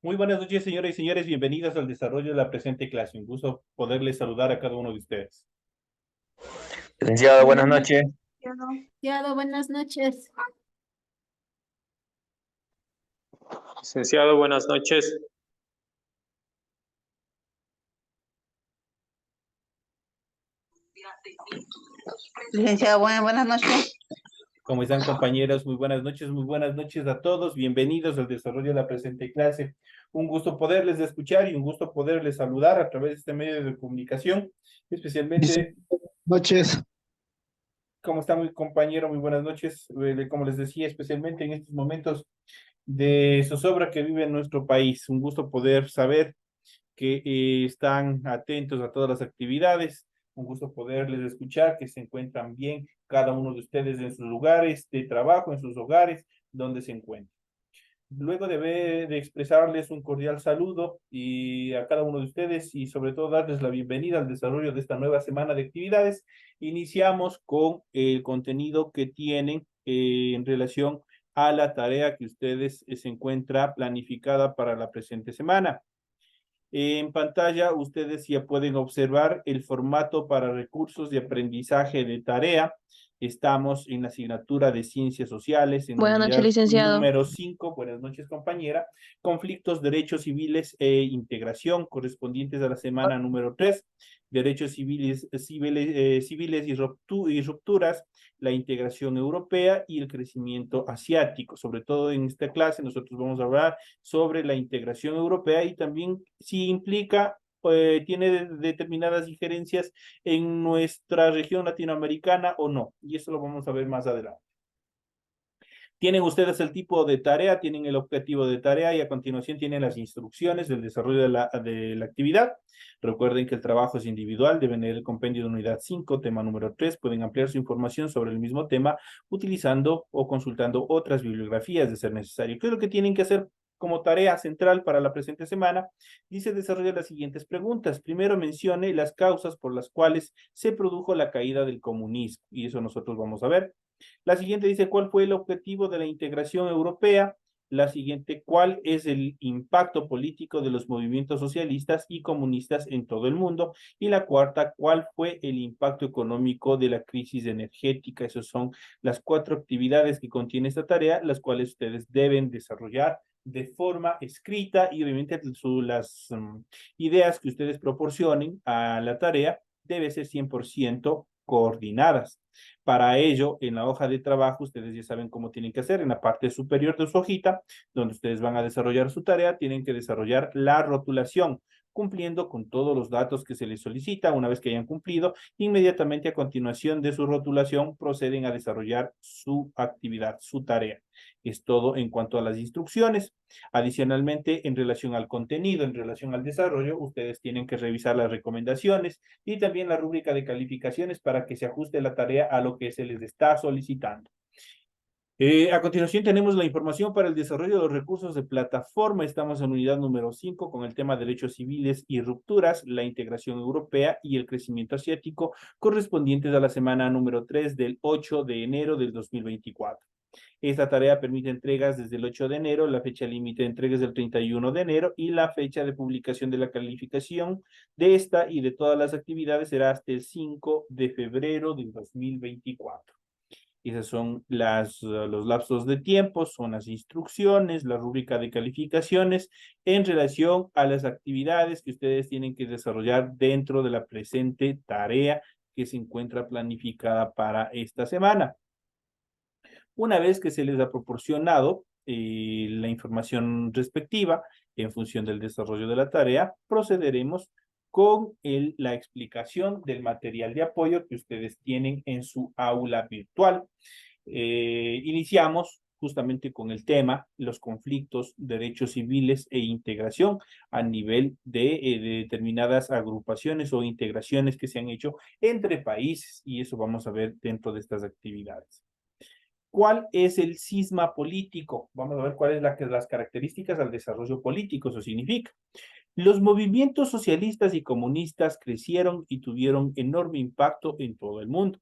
Muy buenas noches, señoras y señores. Bienvenidos al desarrollo de la presente clase. Un gusto poderles saludar a cada uno de ustedes. Licenciado, buenas Buenas noches. noches, licenciado, buenas noches. Licenciado, buenas noches. Licenciado, buenas noches. ¿Cómo están, compañeros? Muy buenas noches a todos. Bienvenidos al desarrollo de la presente clase. Un gusto poderles escuchar y un gusto poderles saludar a través de este medio de comunicación, especialmente. Noches. ¿Cómo está, mi compañero? Muy buenas noches. Como les decía, especialmente en estos momentos de zozobra que vive en nuestro país. Un gusto poder saber que están atentos a todas las actividades. Un gusto poderles escuchar, que se encuentran bien cada uno de ustedes en sus lugares de trabajo, en sus hogares, donde se encuentran. Luego de expresarles un cordial saludo y a cada uno de ustedes y sobre todo darles la bienvenida al desarrollo de esta nueva semana de actividades, iniciamos con el contenido que tienen en relación a la tarea que ustedes se encuentra planificada para la presente semana. En pantalla ustedes ya pueden observar el formato para recursos de aprendizaje de tarea. Estamos en la asignatura de Ciencias Sociales, en la Buenas noches, unidad licenciado. número 5. Buenas noches, compañera. Conflictos, derechos civiles e integración, correspondientes a la semana número 3. Derechos civiles y rupturas, la integración europea y el crecimiento asiático. Sobre todo en esta clase nosotros vamos a hablar sobre la integración europea y también si implica, tiene determinadas diferencias en nuestra región latinoamericana o no. Y eso lo vamos a ver más adelante. Tienen ustedes el tipo de tarea, tienen el objetivo de tarea y a continuación tienen las instrucciones del desarrollo de la actividad. Recuerden que el trabajo es individual, deben leer el compendio de unidad 5, tema número 3. Pueden ampliar su información sobre el mismo tema utilizando o consultando otras bibliografías de ser necesario. ¿Qué es lo que tienen que hacer como tarea central para la presente semana? Dice desarrollar las siguientes preguntas. Primero mencione las causas por las cuales se produjo la caída del comunismo y eso nosotros vamos a ver. La siguiente dice, ¿cuál fue el objetivo de la integración europea? La siguiente, ¿cuál es el impacto político de los movimientos socialistas y comunistas en todo el mundo? Y la cuarta, ¿cuál fue el impacto económico de la crisis energética? Esas son las 4 actividades que contiene esta tarea, las cuales ustedes deben desarrollar de forma escrita y obviamente las ideas que ustedes proporcionen a la tarea debe ser 100% coordinadas. Para ello, en la hoja de trabajo, ustedes ya saben cómo tienen que hacer. En la parte superior de su hojita, donde ustedes van a desarrollar su tarea, tienen que desarrollar la rotulación, cumpliendo con todos los datos que se les solicita. Una vez que hayan cumplido, inmediatamente a continuación de su rotulación, proceden a desarrollar su actividad, su tarea. Es todo en cuanto a las instrucciones. Adicionalmente, en relación al contenido, en relación al desarrollo, ustedes tienen que revisar las recomendaciones y también la rúbrica de calificaciones para que se ajuste la tarea a lo que se les está solicitando. A continuación tenemos la información para el desarrollo de los recursos de plataforma. Estamos en unidad número 5 con el tema derechos civiles y rupturas, la integración europea y el crecimiento asiático, correspondientes a la semana número 3 del 8 de enero del 2024. Esta tarea permite entregas desde el 8 de enero, la fecha límite de entregas del 31 de enero y la fecha de publicación de la calificación de esta y de todas las actividades será hasta el 5 de febrero del 2024. Esos son los lapsos de tiempo, son las instrucciones, la rúbrica de calificaciones en relación a las actividades que ustedes tienen que desarrollar dentro de la presente tarea que se encuentra planificada para esta semana. Una vez que se les ha proporcionado la información respectiva en función del desarrollo de la tarea, procederemos con la explicación del material de apoyo que ustedes tienen en su aula virtual. Iniciamos justamente con el tema, los conflictos, derechos civiles e integración a nivel de determinadas agrupaciones o integraciones que se han hecho entre países, y eso vamos a ver dentro de estas actividades. ¿Cuál es el cisma político? Vamos a ver cuáles son las características del desarrollo político. Eso significa, los movimientos socialistas y comunistas crecieron y tuvieron enorme impacto en todo el mundo,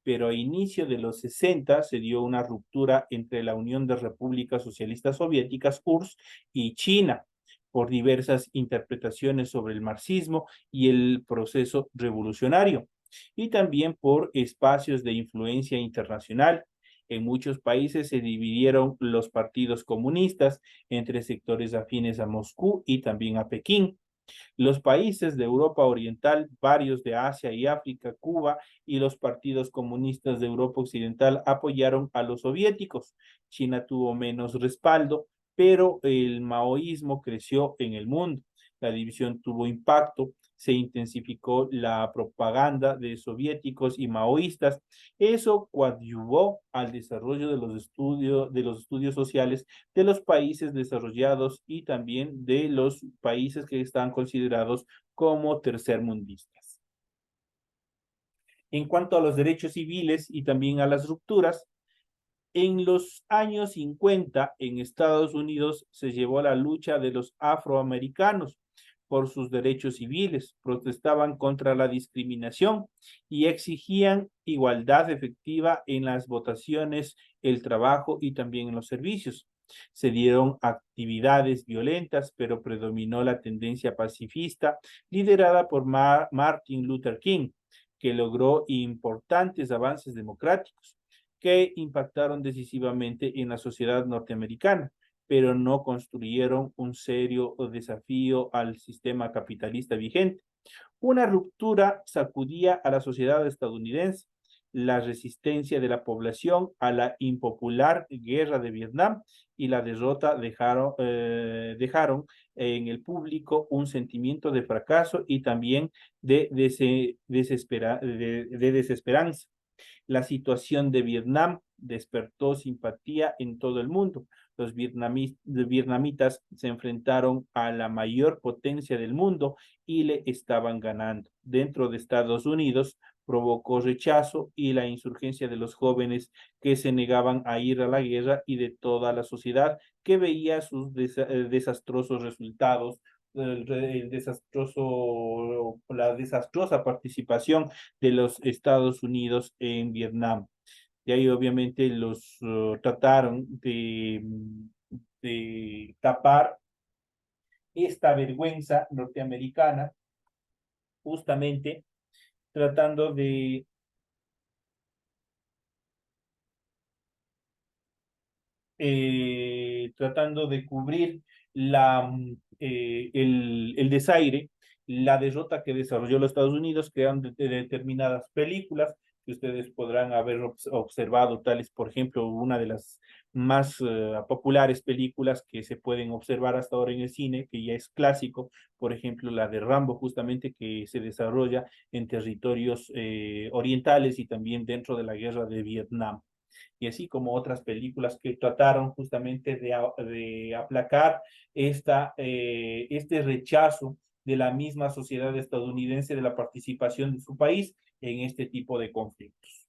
pero a inicio de los 60 se dio una ruptura entre la Unión de Repúblicas Socialistas Soviéticas, URSS, y China, por diversas interpretaciones sobre el marxismo y el proceso revolucionario, y también por espacios de influencia internacional. En muchos países se dividieron los partidos comunistas entre sectores afines a Moscú y también a Pekín. Los países de Europa Oriental, varios de Asia y África, Cuba y los partidos comunistas de Europa Occidental apoyaron a los soviéticos. China tuvo menos respaldo, pero el maoísmo creció en el mundo. La división tuvo impacto, se intensificó la propaganda de soviéticos y maoístas. Eso coadyuvó al desarrollo de los estudios sociales de los países desarrollados y también de los países que están considerados como tercermundistas. En cuanto a los derechos civiles y también a las rupturas, en los años 50 en Estados Unidos se llevó la lucha de los afroamericanos por sus derechos civiles, protestaban contra la discriminación y exigían igualdad efectiva en las votaciones, el trabajo y también en los servicios. Se dieron actividades violentas, pero predominó la tendencia pacifista liderada por Martin Luther King, que logró importantes avances democráticos que impactaron decisivamente en la sociedad norteamericana, pero no construyeron un serio desafío al sistema capitalista vigente. Una ruptura sacudía a la sociedad estadounidense, la resistencia de la población a la impopular guerra de Vietnam y la derrota dejaron en el público un sentimiento de fracaso y también de desesperanza. La situación de Vietnam despertó simpatía en todo el mundo. Los vietnamitas se enfrentaron a la mayor potencia del mundo y le estaban ganando. Dentro de Estados Unidos provocó rechazo y la insurgencia de los jóvenes que se negaban a ir a la guerra y de toda la sociedad que veía sus desastrosos resultados, la desastrosa participación de los Estados Unidos en Vietnam. Y ahí obviamente los trataron de tapar esta vergüenza norteamericana, justamente tratando tratando de cubrir el desaire, la derrota que desarrolló los Estados Unidos, creando determinadas películas que ustedes podrán haber observado, tales, por ejemplo, una de las más populares películas que se pueden observar hasta ahora en el cine, que ya es clásico, por ejemplo, la de Rambo, justamente, que se desarrolla en territorios orientales y también dentro de la guerra de Vietnam, y así como otras películas que trataron justamente de aplacar este rechazo de la misma sociedad estadounidense de la participación de su país en este tipo de conflictos.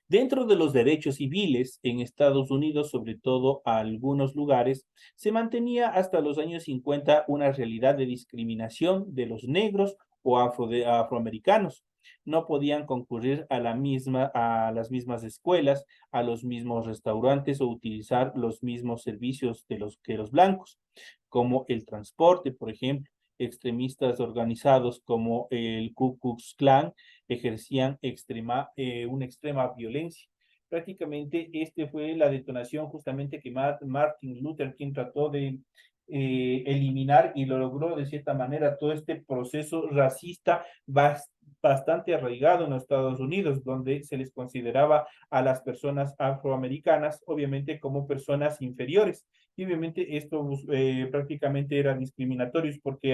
Dentro de los derechos civiles en Estados Unidos, sobre todo a algunos lugares, se mantenía hasta los años 50 una realidad de discriminación de los negros o afroamericanos. No podían concurrir a las mismas escuelas, a los mismos restaurantes o utilizar los mismos servicios que los blancos, como el transporte, por ejemplo. Extremistas organizados como el Ku Klux Klan ejercían una extrema violencia. Prácticamente este fue la detonación justamente que Martin Luther King trató de eliminar, y lo logró de cierta manera todo este proceso racista bastante arraigado en los Estados Unidos, donde se les consideraba a las personas afroamericanas obviamente como personas inferiores. Y obviamente esto prácticamente era discriminatorio porque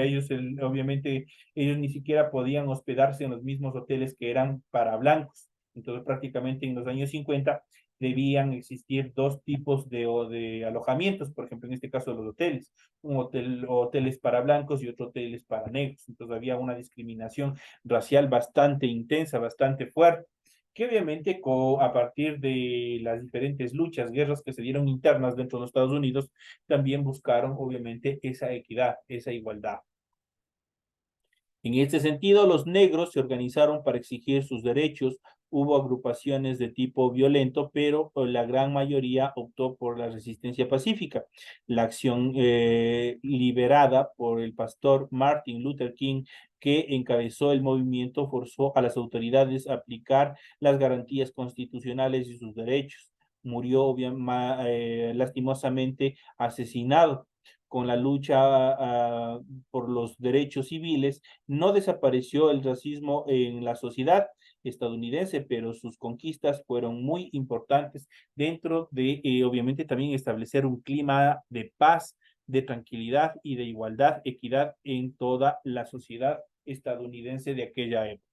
obviamente ellos ni siquiera podían hospedarse en los mismos hoteles que eran para blancos. Entonces prácticamente en los años 50 debían existir dos tipos de alojamientos, por ejemplo, en este caso los hoteles, hoteles para blancos y otro hoteles para negros. Entonces había una discriminación racial bastante intensa, bastante fuerte, que obviamente a partir de las diferentes luchas, guerras que se dieron internas dentro de los Estados Unidos, también buscaron obviamente esa equidad, esa igualdad. En este sentido, los negros se organizaron para exigir sus derechos hubo agrupaciones de tipo violento, pero la gran mayoría optó por la resistencia pacífica. La acción liderada por el pastor Martin Luther King, que encabezó el movimiento, forzó a las autoridades a aplicar las garantías constitucionales y sus derechos. Murió lastimosamente asesinado. Con la lucha por los derechos civiles, no desapareció el racismo en la sociedad estadounidense, pero sus conquistas fueron muy importantes dentro de, obviamente, también establecer un clima de paz, de tranquilidad y de igualdad, equidad en toda la sociedad estadounidense de aquella época.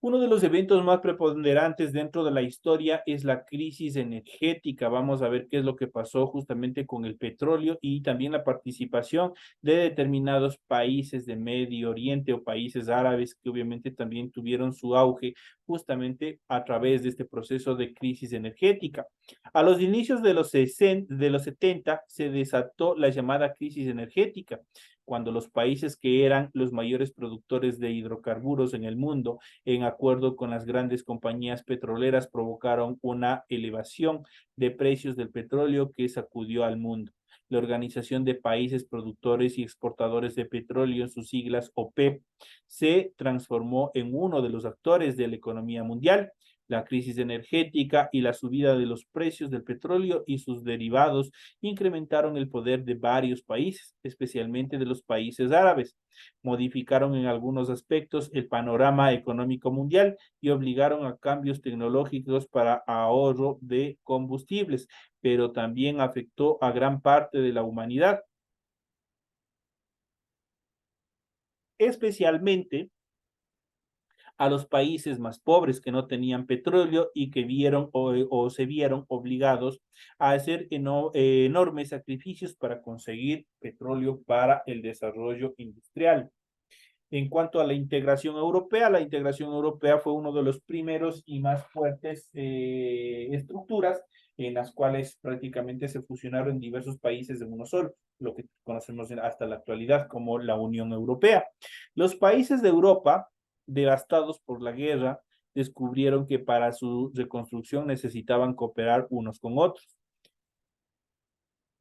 Uno de los eventos más preponderantes dentro de la historia es la crisis energética. Vamos a ver qué es lo que pasó justamente con el petróleo y también la participación de determinados países de Medio Oriente o países árabes que obviamente también tuvieron su auge justamente a través de este proceso de crisis energética. A los inicios de los 70 se desató la llamada crisis energética, cuando los países que eran los mayores productores de hidrocarburos en el mundo, en acuerdo con las grandes compañías petroleras, provocaron una elevación de precios del petróleo que sacudió al mundo. La Organización de Países Productores y Exportadores de Petróleo, en sus siglas OPEP, se transformó en uno de los actores de la economía mundial. La crisis energética y la subida de los precios del petróleo y sus derivados incrementaron el poder de varios países, especialmente de los países árabes. Modificaron en algunos aspectos el panorama económico mundial y obligaron a cambios tecnológicos para ahorro de combustibles, pero también afectó a gran parte de la humanidad, especialmente a los países más pobres que no tenían petróleo y que vieron o se vieron obligados a hacer enormes sacrificios para conseguir petróleo para el desarrollo industrial. En cuanto a la integración europea fue uno de los primeros y más fuertes estructuras en las cuales prácticamente se fusionaron diversos países de uno solo, lo que conocemos hasta la actualidad como la Unión Europea. Los países de Europa, devastados por la guerra, descubrieron que para su reconstrucción necesitaban cooperar unos con otros.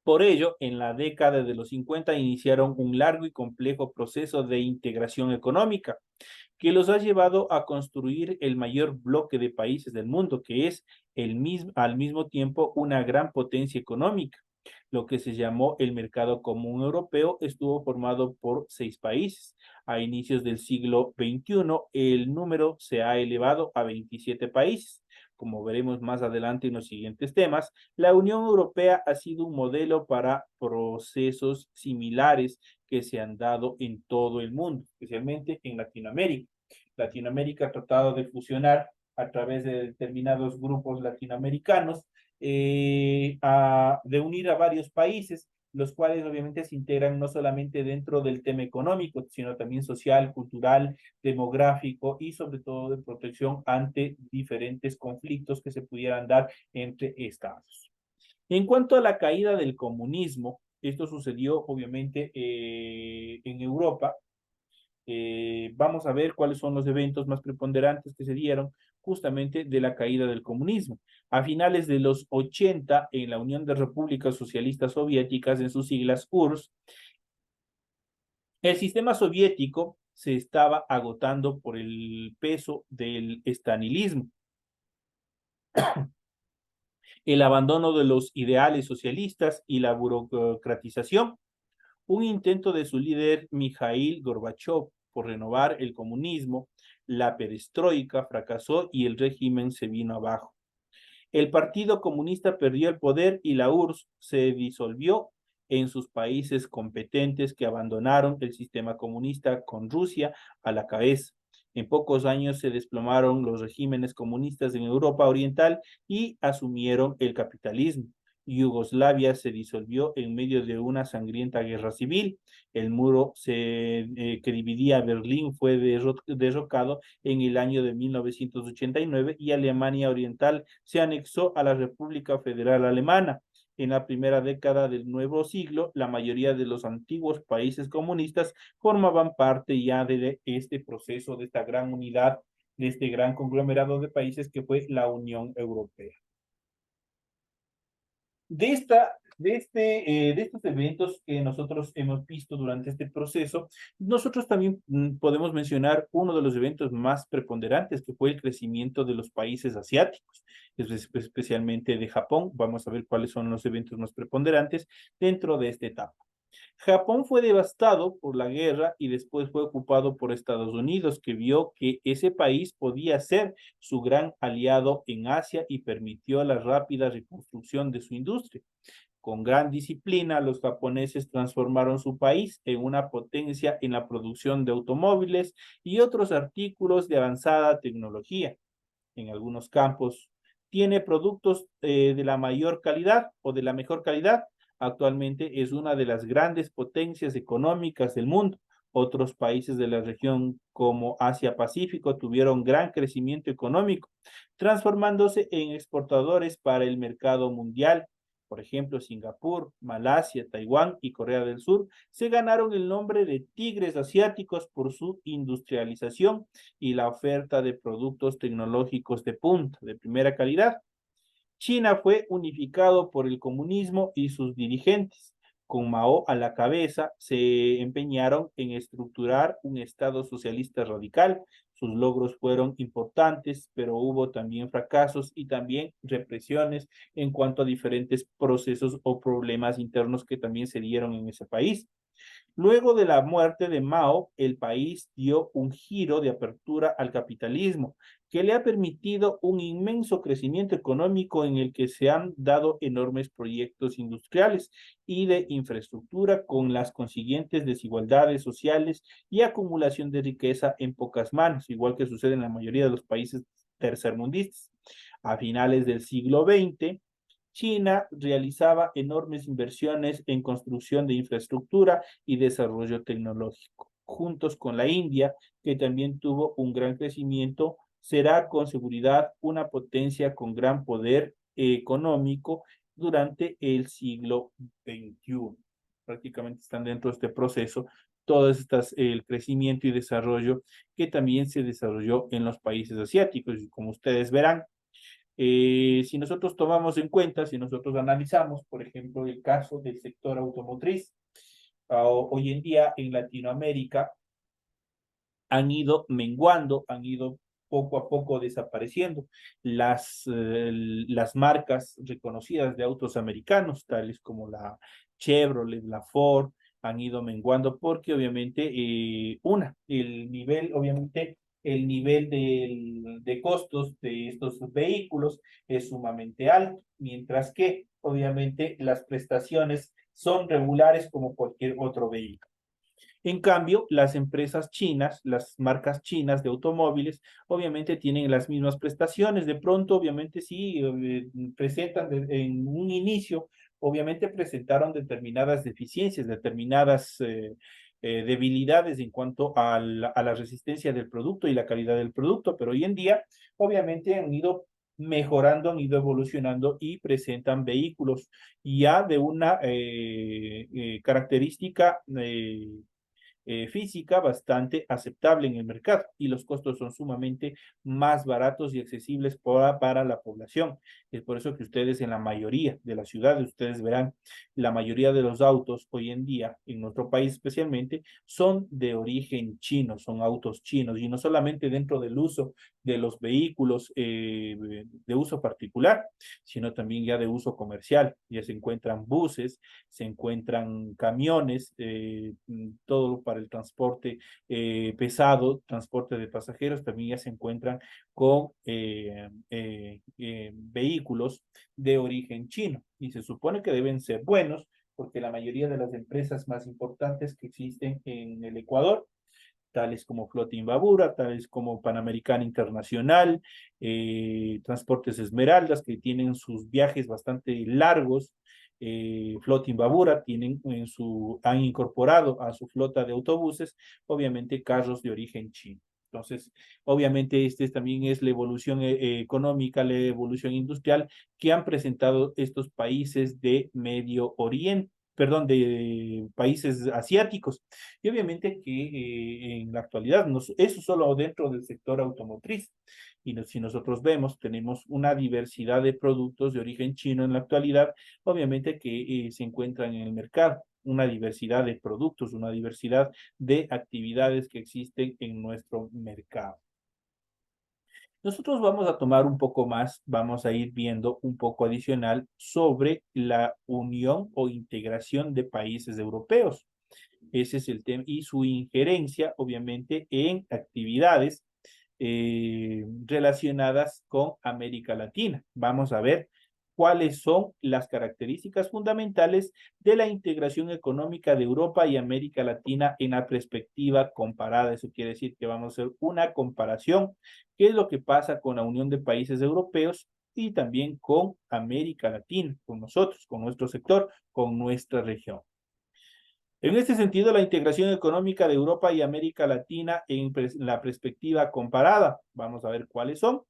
Por ello, en la década de los 50 iniciaron un largo y complejo proceso de integración económica que los ha llevado a construir el mayor bloque de países del mundo, que es al mismo tiempo una gran potencia económica. Lo que se llamó el Mercado Común Europeo estuvo formado por 6 países. A inicios del siglo XXI, el número se ha elevado a 27 países. Como veremos más adelante en los siguientes temas, la Unión Europea ha sido un modelo para procesos similares que se han dado en todo el mundo, especialmente en Latinoamérica. Latinoamérica ha tratado de fusionar a través de determinados grupos latinoamericanos, de unir a varios países, los cuales obviamente se integran no solamente dentro del tema económico, sino también social, cultural, demográfico y sobre todo de protección ante diferentes conflictos que se pudieran dar entre estados. En cuanto a la caída del comunismo, esto sucedió obviamente en Europa. Vamos a ver cuáles son los eventos más preponderantes que se dieron justamente de la caída del comunismo. A finales de los 80, en la Unión de Repúblicas Socialistas Soviéticas, en sus siglas URSS, el sistema soviético se estaba agotando por el peso del estalinismo, el abandono de los ideales socialistas y la burocratización. Un intento de su líder Mikhail Gorbachev por renovar el comunismo, la perestroika, fracasó y el régimen se vino abajo. El Partido Comunista perdió el poder y la URSS se disolvió en sus países competentes que abandonaron el sistema comunista con Rusia a la cabeza. En pocos años se desplomaron los regímenes comunistas en Europa Oriental y asumieron el capitalismo. Yugoslavia se disolvió en medio de una sangrienta guerra civil. El muro que dividía Berlín fue derrocado en el año de 1989 y Alemania Oriental se anexó a la República Federal Alemana. En la primera década del nuevo siglo, la mayoría de los antiguos países comunistas formaban parte ya de este proceso, de esta gran unidad de este gran conglomerado de países que fue la Unión Europea. De estos eventos que nosotros hemos visto durante este proceso, nosotros también podemos mencionar uno de los eventos más preponderantes, que fue el crecimiento de los países asiáticos, especialmente de Japón. Vamos a ver cuáles son los eventos más preponderantes dentro de esta etapa. Japón fue devastado por la guerra y después fue ocupado por Estados Unidos, que vio que ese país podía ser su gran aliado en Asia y permitió la rápida reconstrucción de su industria. Con gran disciplina, los japoneses transformaron su país en una potencia en la producción de automóviles y otros artículos de avanzada tecnología. En algunos campos tiene productos de la mayor calidad o de la mejor calidad. Actualmente es una de las grandes potencias económicas del mundo. Otros países de la región como Asia-Pacífico tuvieron gran crecimiento económico, transformándose en exportadores para el mercado mundial. Por ejemplo, Singapur, Malasia, Taiwán y Corea del Sur se ganaron el nombre de tigres asiáticos por su industrialización y la oferta de productos tecnológicos de punta, de primera calidad. China fue unificado por el comunismo y sus dirigentes. Con Mao a la cabeza, se empeñaron en estructurar un Estado socialista radical. Sus logros fueron importantes, pero hubo también fracasos y también represiones en cuanto a diferentes procesos o problemas internos que también se dieron en ese país. Luego de la muerte de Mao, el país dio un giro de apertura al capitalismo, que le ha permitido un inmenso crecimiento económico en el que se han dado enormes proyectos industriales y de infraestructura con las consiguientes desigualdades sociales y acumulación de riqueza en pocas manos, igual que sucede en la mayoría de los países tercermundistas. A finales del siglo XX, China realizaba enormes inversiones en construcción de infraestructura y desarrollo tecnológico. Juntos con la India, que también tuvo un gran crecimiento, será con seguridad una potencia con gran poder económico durante el siglo XXI. Prácticamente están dentro de este proceso todas estas, el crecimiento y desarrollo que también se desarrolló en los países asiáticos. Y como ustedes verán, si nosotros tomamos en cuenta, si nosotros analizamos, por ejemplo, el caso del sector automotriz, hoy en día en Latinoamérica han ido menguando, han ido poco a poco desapareciendo las marcas reconocidas de autos americanos, tales como la Chevrolet, la Ford, han ido menguando porque obviamente, el nivel de costos de estos vehículos es sumamente alto, mientras que obviamente las prestaciones son regulares como cualquier otro vehículo. En cambio, las empresas chinas, las marcas chinas de automóviles, obviamente tienen las mismas prestaciones. De pronto, obviamente sí, presentan en un inicio, obviamente presentaron determinadas deficiencias, determinadas debilidades en cuanto a la resistencia del producto y la calidad del producto, pero hoy en día, obviamente han ido mejorando, han ido evolucionando y presentan vehículos ya de una característica física bastante aceptable en el mercado y los costos son sumamente más baratos y accesibles para la población. Es por eso que ustedes en la mayoría de las ciudades, ustedes verán, la mayoría de los autos hoy en día, en nuestro país especialmente, son de origen chino, son autos chinos y no solamente dentro del uso de los vehículos de uso particular, sino también ya de uso comercial. Ya se encuentran buses, se encuentran camiones, todo para el transporte pesado, transporte de pasajeros, también ya se encuentran con vehículos de origen chino y se supone que deben ser buenos porque la mayoría de las empresas más importantes que existen en el Ecuador, tales como Flota Imbabura, tales como Panamericana Internacional, Transportes Esmeraldas, que tienen sus viajes bastante largos. Flota Imbabura han incorporado a su flota de autobuses, obviamente, carros de origen chino. Entonces, obviamente, también es la evolución económica, la evolución industrial que han presentado estos países de Medio Oriente. perdón, de países asiáticos. Y obviamente que en la actualidad, eso solo dentro del sector automotriz. Y si nosotros vemos, tenemos una diversidad de productos de origen chino en la actualidad, obviamente que se encuentran en el mercado, una diversidad de productos, una diversidad de actividades que existen en nuestro mercado. Nosotros vamos a tomar un poco más, vamos a ir viendo un poco adicional sobre la unión o integración de países europeos. Ese es el tema y su injerencia, obviamente, en actividades relacionadas con América Latina. Vamos a ver cuáles son las características fundamentales de la integración económica de Europa y América Latina en la perspectiva comparada. Eso quiere decir que vamos a hacer una comparación, qué es lo que pasa con la Unión de Países Europeos y también con América Latina, con nosotros, con nuestro sector, con nuestra región. En este sentido, la integración económica de Europa y América Latina en la perspectiva comparada, vamos a ver cuáles son.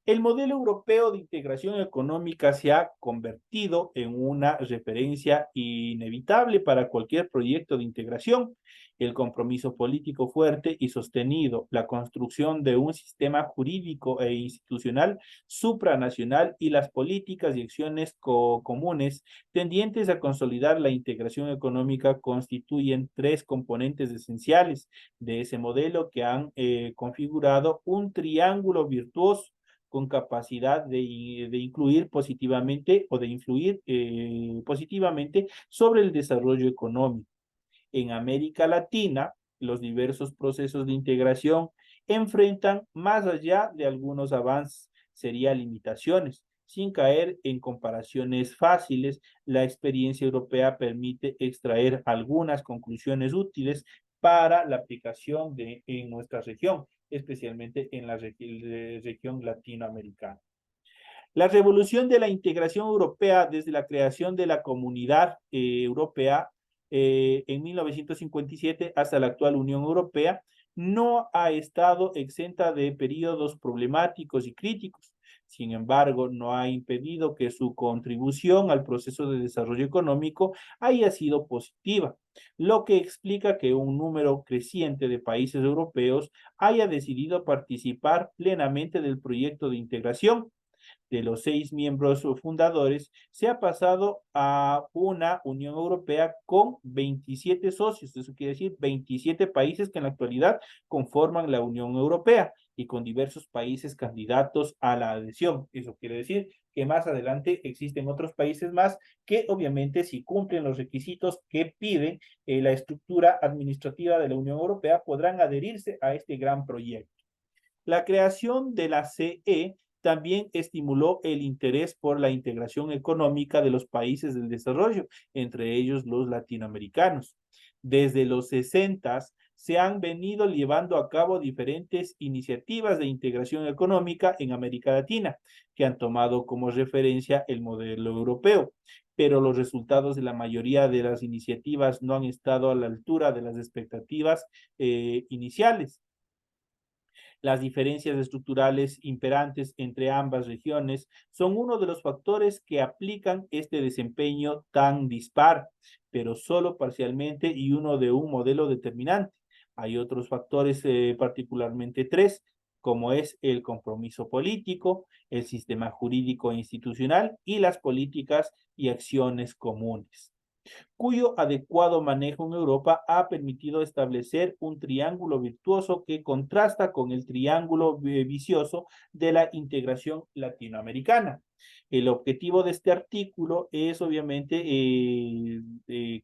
El modelo europeo de integración económica se ha convertido en una referencia inevitable para cualquier proyecto de integración. El compromiso político fuerte y sostenido, la construcción de un sistema jurídico e institucional supranacional y las políticas y acciones comunes tendientes a consolidar la integración económica constituyen tres componentes esenciales de ese modelo que han configurado un triángulo virtuoso con capacidad de incluir positivamente o de influir positivamente sobre el desarrollo económico. En América Latina, los diversos procesos de integración enfrentan, más allá de algunos avances, serían limitaciones. Sin caer en comparaciones fáciles, la experiencia europea permite extraer algunas conclusiones útiles para la aplicación en nuestra región, especialmente en la región latinoamericana. La revolución de la integración europea desde la creación de la Comunidad Europea en 1957 hasta la actual Unión Europea no ha estado exenta de periodos problemáticos y críticos. Sin embargo, no ha impedido que su contribución al proceso de desarrollo económico haya sido positiva, lo que explica que un número creciente de países europeos haya decidido participar plenamente del proyecto de integración. De los 6 miembros fundadores, se ha pasado a una Unión Europea con 27 socios. Eso quiere decir 27 países que en la actualidad conforman la Unión Europea y con diversos países candidatos a la adhesión. Eso quiere decir que más adelante existen otros países más que obviamente si cumplen los requisitos que pide la estructura administrativa de la Unión Europea podrán adherirse a este gran proyecto. La creación de la CE también estimuló el interés por la integración económica de los países del desarrollo, entre ellos los latinoamericanos. Desde los 60 se han venido llevando a cabo diferentes iniciativas de integración económica en América Latina, que han tomado como referencia el modelo europeo, pero los resultados de la mayoría de las iniciativas no han estado a la altura de las expectativas iniciales. Las diferencias estructurales imperantes entre ambas regiones son uno de los factores que aplican este desempeño tan dispar, pero solo parcialmente y uno de un modelo determinante. Hay otros factores, particularmente tres, como es el compromiso político, el sistema jurídico e institucional y las políticas y acciones comunes, cuyo adecuado manejo en Europa ha permitido establecer un triángulo virtuoso que contrasta con el triángulo vicioso de la integración latinoamericana. El objetivo de este artículo es obviamente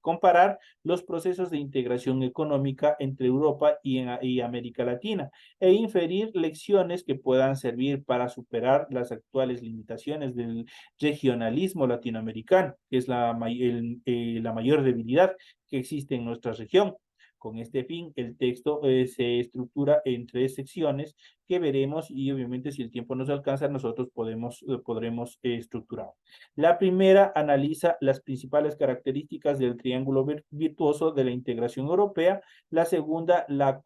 comparar los procesos de integración económica entre Europa y América Latina e inferir lecciones que puedan servir para superar las actuales limitaciones del regionalismo latinoamericano, que es la mayor debilidad que existe en nuestra región. Con este fin, el texto se estructura en tres secciones que veremos y obviamente si el tiempo nos alcanza nosotros podremos estructurar. La primera analiza las principales características del triángulo virtuoso de la integración europea. La segunda la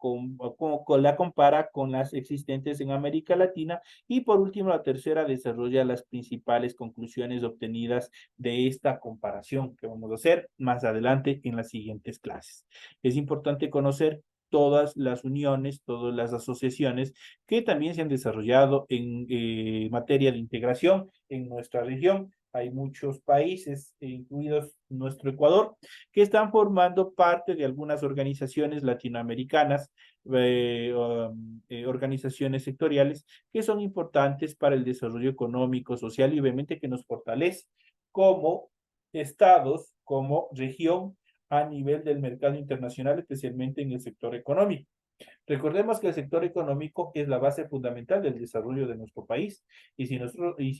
compara con las existentes en América Latina y por último la tercera desarrolla las principales conclusiones obtenidas de esta comparación que vamos a hacer más adelante en las siguientes clases. Es importante conocer todas las uniones, todas las asociaciones que también se han desarrollado en materia de integración en nuestra región. Hay muchos países, incluidos nuestro Ecuador, que están formando parte de algunas organizaciones latinoamericanas, organizaciones sectoriales que son importantes para el desarrollo económico, social y obviamente que nos fortalece como estados, como región a nivel del mercado internacional, especialmente en el sector económico. Recordemos que el sector económico es la base fundamental del desarrollo de nuestro país y si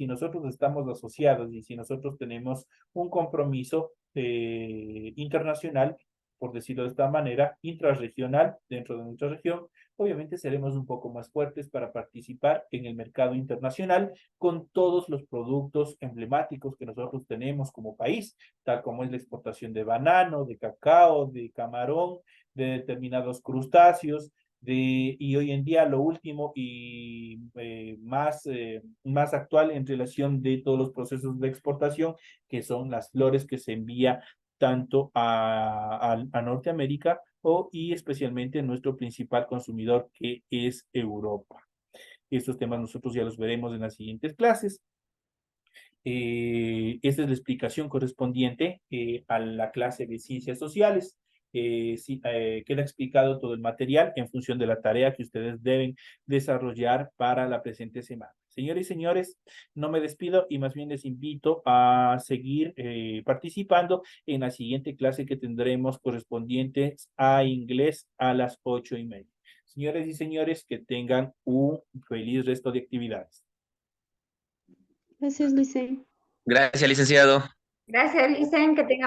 nosotros estamos asociados y si nosotros tenemos un compromiso internacional, por decirlo de esta manera, intrarregional dentro de nuestra región, obviamente seremos un poco más fuertes para participar en el mercado internacional con todos los productos emblemáticos que nosotros tenemos como país, tal como es la exportación de banano, de cacao, de camarón, de determinados crustáceos, y hoy en día lo último y más actual en relación de todos los procesos de exportación, que son las flores que se envía tanto a Norteamérica y especialmente nuestro principal consumidor que es Europa. Estos temas nosotros ya los veremos en las siguientes clases. Esta es la explicación correspondiente a la clase de ciencias sociales. Queda explicado todo el material en función de la tarea que ustedes deben desarrollar para la presente semana. Señores y señores, no me despido y más bien les invito a seguir participando en la siguiente clase que tendremos correspondientes a inglés a las 8:30. Señores y señores, que tengan un feliz resto de actividades. Gracias, Licey. Gracias, licenciado. Gracias, Licen, que tenga